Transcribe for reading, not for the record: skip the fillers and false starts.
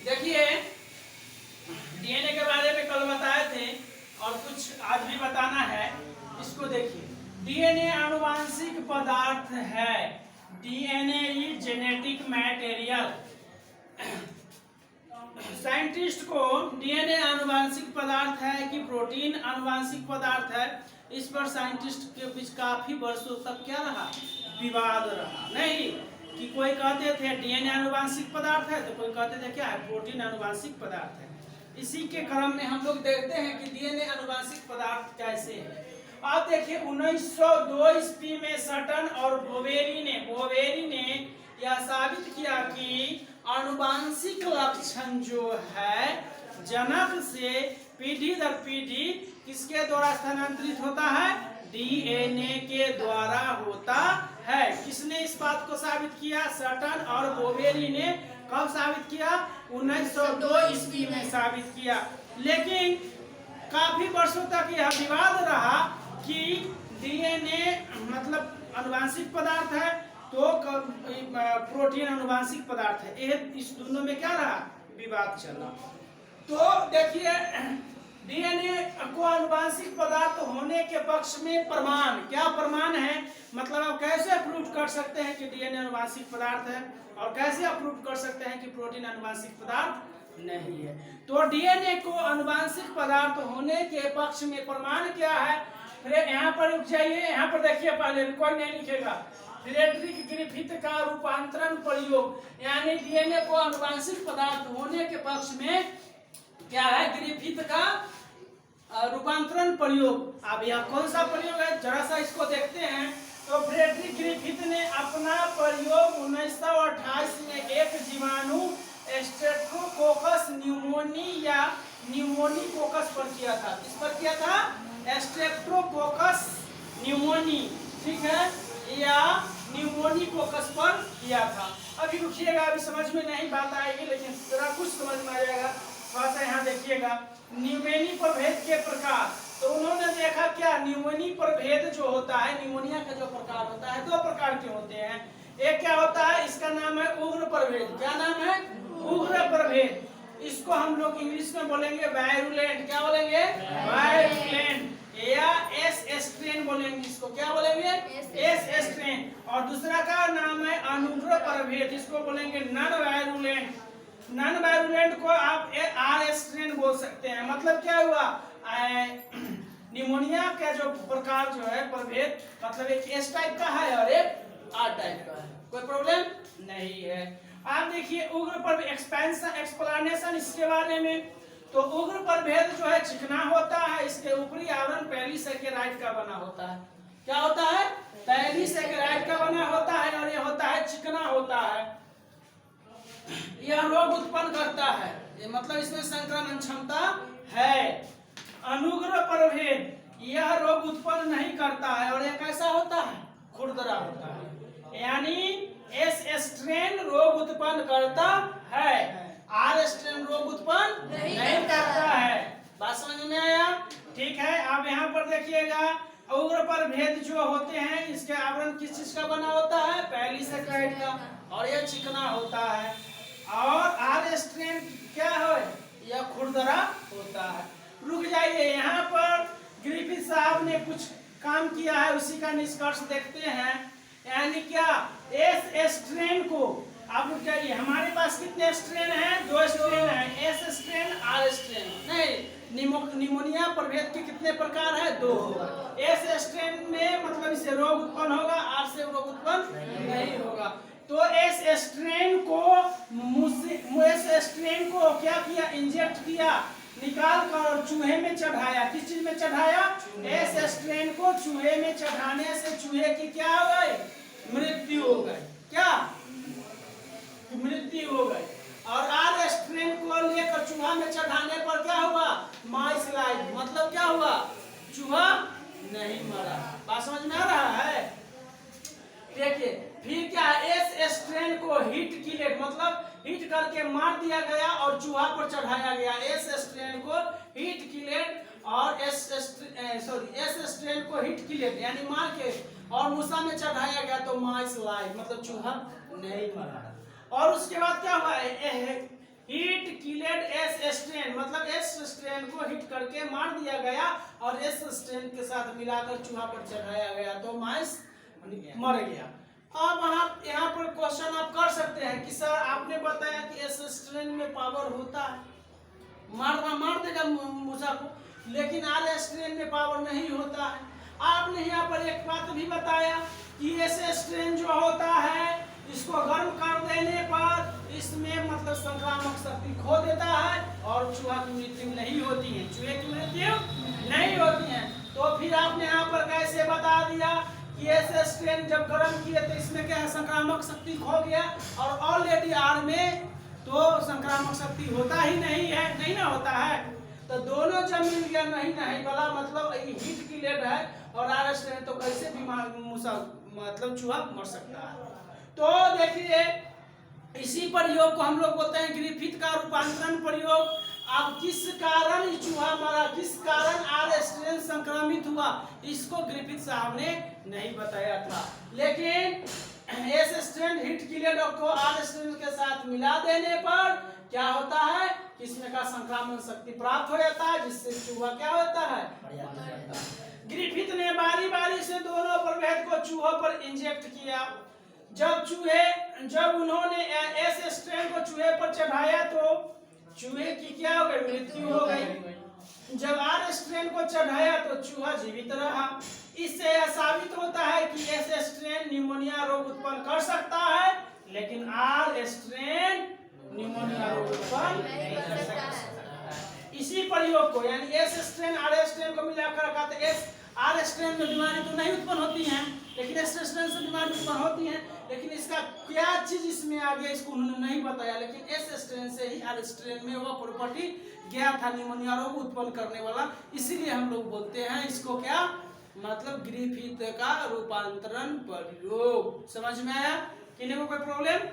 देखिए डीएनए के बारे में कल बताए थे और कुछ आज भी बताना है। इसको देखिए, डीएनए आनुवांशिक पदार्थ है। DNA is genetic material. Scientist को डीएनए आनुवांशिक पदार्थ है कि प्रोटीन आनुवांशिक पदार्थ है, इस पर साइंटिस्ट के बीच काफी वर्षों तक क्या रहा, विवाद रहा। नहीं कि कोई कहते थे डीएनए आनुवांशिक पदार्थ है, तो कोई कहते थे क्या है, प्रोटीन आनुवांशिक पदार्थ है। इसी के क्रम में हम लोग देखते हैं कि डीएनए आनुवांशिक पदार्थ कैसे है। आप देखिए 1902 ईस्वी में सटन और बोवेरी ने यह साबित किया कि आनुवांशिक लक्षण जो है जनक से पीढ़ी दर पीढ़ी किसके द्वारा स्थानांतरित होता है, डीएनए के द्वारा होता है। किसने इस बात को साबित किया, सटन और बोवेरी ने। कब साबित किया, 1902 ईस्वी में साबित किया। लेकिन काफी वर्षों तक यह विवाद रहा कि डीएनए मतलब आनुवांशिक पदार्थ है तो प्रोटीन आनुवांशिक पदार्थ है। इस दोनों में क्या रहा, विवाद चला। तो देखिए डीएनए को आनुवांशिक पदार्थ होने के पक्ष में प्रमाण, क्या प्रमाण है, मतलब आप कैसे प्रूव कर सकते हैं कि डीएनए आनुवांशिक पदार्थ है और कैसे आप प्रूव कर सकते हैं कि प्रोटीन आनुवांशिक पदार्थ नहीं है। तो डीएनए को आनुवांशिक पदार्थ होने के पक्ष में प्रमाण क्या है, फिर यहाँ पर रुक जाइए, यहाँ पर देखिए, पहले कोई नहीं लिखेगा। फ्रेडरिक ग्रिफिथ का रूपांतरण प्रयोग, यानी डीएनए को आनुवांशिक पदार्थ होने के पक्ष में क्या है, ग्रिफिथ का रूपांतरण प्रयोग। अब यह कौन सा प्रयोग है, जरा सा इसको देखते हैं। तो फ्रेडरिक ग्रिफिथ ने अपना प्रयोग 1928 में एक जीवाणु स्ट्रेप्टोकोकस न्यूमोनी या न्यूमोनिकोकस पर किया था। किस पर किया था, स्ट्रेप्टोकोकस न्यूमोनी, ठीक है, या न्यूमोनिकोकस पर किया था। अभी रुकिएगा, अभी समझ में नहीं बात आएगी, लेकिन जरा कुछ समझ में आ जाएगा। थोड़ा सा यहाँ देखिएगा, न्यूमोनी प्रभेद के प्रकार। तो उन्होंने देखा क्या, न्यूमोनी प्रभेद जो होता है, न्यूमोनिया का जो प्रकार होता है, दो प्रकार के होते हैं। एक क्या होता है, इसका नाम है उग्र प्रभेद। क्या नाम है, उग्र प्रभेद। इसको हम लोग इंग्लिश में बोलेंगे वायरुलेंट। क्या बोलेंगे, वायरुलेंट, या एस स्ट्रेन बोलेंगे। इसको क्या बोलेंगे, एस स्ट्रेन। और दूसरा का नाम है अनुग्र प्रभेद, इसको बोलेंगे नॉन वायरुलेंट। नॉन वायरुलेंट को आप आर स्ट्रेन बोल सकते हैं। मतलब क्या हुआ, निमोनिया का जो प्रकार जो है प्रभेद, मतलब एक एस टाइप का है और एक आर टाइप का है। कोई प्रॉब्लम नहीं है। आप देखिए उग्र प्रभेद, एक्सप्लेनेशन इसके बारे में। तो उग्र प्रभेद जो है चिकना होता है, इसके ऊपरी आवरण पॉलीसेकेराइड का बना होता है। क्या होता है, पॉलीसेकेराइड का बना होता है और यह होता है चिकना होता है। यह रोग उत्पन्न करता है, ये मतलब इसमें संक्रमण क्षमता है। अनुग्र प्रभेद यह रोग उत्पन्न नहीं करता है और यह कैसा होता है, खुरदरा होता है। यानी एस स्ट्रेन रोग उत्पन्न करता है, आर स्ट्रेन रोग उत्पन्न नहीं करता है। बात समझ में आया, ठीक है। अब यहाँ पर देखिएगा, उग्र प्रभेद जो होते हैं इसके आवरण किस चीज का बना होता है, पॉलीसेकेराइड का, और यह चिकना होता है। और आर स्ट्रेन क्या है, यह खुरदरा होता है। रुक जाइए, यहाँ पर ग्रिफिथ साहब ने कुछ काम किया है, उसी का निष्कर्ष देखते हैं। यानी क्या, एस स्ट्रेन को, आप रुक जाइए, हमारे पास कितने स्ट्रेन हैं, दो स्ट्रेन हैं, एस स्ट्रेन आर स्ट्रेन। नहीं, निमोनिया प्रभेद के कितने प्रकार है, दो। एस स्ट्रेन में मतलब इससे रोग उत्पन्न होगा, आर से रोग उत्पन्न नहीं होगा। तो एस स्ट्रेन को क्या किया, इंजेक्ट किया, निकाल कर चूहे में चढ़ाया। किस चीज में चढ़ाया, एस स्ट्रेन को चूहे में चढ़ाने से चूहे की क्या हो गई, मृत्यु हो गई। क्या, मृत्यु हो गई। और आर स्ट्रेन को लेकर चूहा में चढ़ाने पर क्या हुआ, माइस लाइफ, मतलब क्या हुआ, चूहा नहीं मरा। बात समझ में आ रहा है। देखिए फिर क्या, एस स्ट्रेन को हीट किलेट, मतलब हीट करके मार दिया गया और चूहा पर चढ़ाया गया। एस स्ट्रेन को हीट किलेट और एस स्ट्रेन को हिट किलेट यानी मार के और मूसा में चढ़ाया गया तो माइस लाइव मतलब चूहा नहीं मरा। और उसके बाद क्या हुआ हिट किलेड एस स्ट्रेन मतलब एस स्ट्रेन को हिट करके मार दिया गया और एस स्ट्रेन के साथ मिलाकर चूहा पर चढ़ाया गया तो माइस मर गया। अब आप यहाँ पर क्वेश्चन आप कर सकते हैं कि सर आपने बताया कि एस स्ट्रेन में पावर होता है, मार देगा मूसा को, लेकिन आर स्ट्रेन में पावर नहीं होता है। आपने यहाँ पर एक बात भी बताया कि एस स्ट्रेन जो होता है इसको गर्म कर देने पर इसमें मतलब संक्रामक शक्ति खो देता है और चूहा की मृत्यु नहीं होती है, चूहे की मृत्यु नहीं होती है। तो फिर आपने यहाँ पर कैसे बता दिया कि ऐसे स्ट्रेन जब गर्म किए तो इसमें क्या है संक्रामक शक्ति खो गया और ऑलरेडी आर में तो संक्रामक शक्ति होता ही नहीं है, नहीं ना होता है। तो दोनों जब मिल गया नहीं वाला मतलब हीट की लेड है और आर स्ट्रेन तो कैसे बीमार मूसा मतलब चूहा मर सकता है। तो देखिए इसी प्रयोग को हम लोग बोलते हैं ग्रिफिथ का रूपांतरण प्रयोग। अब किस कारण चूहा मरा, किस कारण आर स्ट्रेन संक्रमित हुआ, इसको ग्रिफिथ साहब ने नहीं बताया था, लेकिन एस स्ट्रेन हिट किलेड को आर स्ट्रेन के साथ मिला देने पर क्या होता है कि इसमें का संक्रामक शक्ति प्राप्त हो जाता है जिससे चूहा क्या होता है। ग्रिफिथ ने बारी बारी से दोनों प्रभेद को चूहों पर इंजेक्ट किया। जब उन्होंने एस स्ट्रेन को चूहे पर चढ़ाया तो चूहे की क्या हो गई, मृत्यु हो गई। जब आर स्ट्रेन को चढ़ाया तो चूहा जीवित रहा। इससे यह साबित होता है कि एस स्ट्रेन निमोनिया रोग उत्पन्न कर सकता है लेकिन आर स्ट्रेन निमोनिया रोग उत्पन्न नहीं कर सकता। इसी प्रयोग को यानी एस स्ट्रेन आर स्ट्रेन को मिलाकर रखा तो एस आर स्ट्रेन में बीमारी तो नहीं उत्पन्न होती है लेकिन एस स्ट्रेन से बीमारी उत्पन्न होती है, लेकिन इसका क्या चीज इसमें आ गया इसको उन्होंने नहीं बताया, लेकिन एस स्ट्रेन से ही आर स्ट्रेन में वो प्रॉपर्टी गया था निमोनिया रोग उत्पन्न करने वाला। इसीलिए हम लोग बोलते हैं इसको क्या मतलब ग्रिफिथ का रूपांतरण प्रयोग। समझ में आया? किन्हीं को कोई प्रॉब्लम?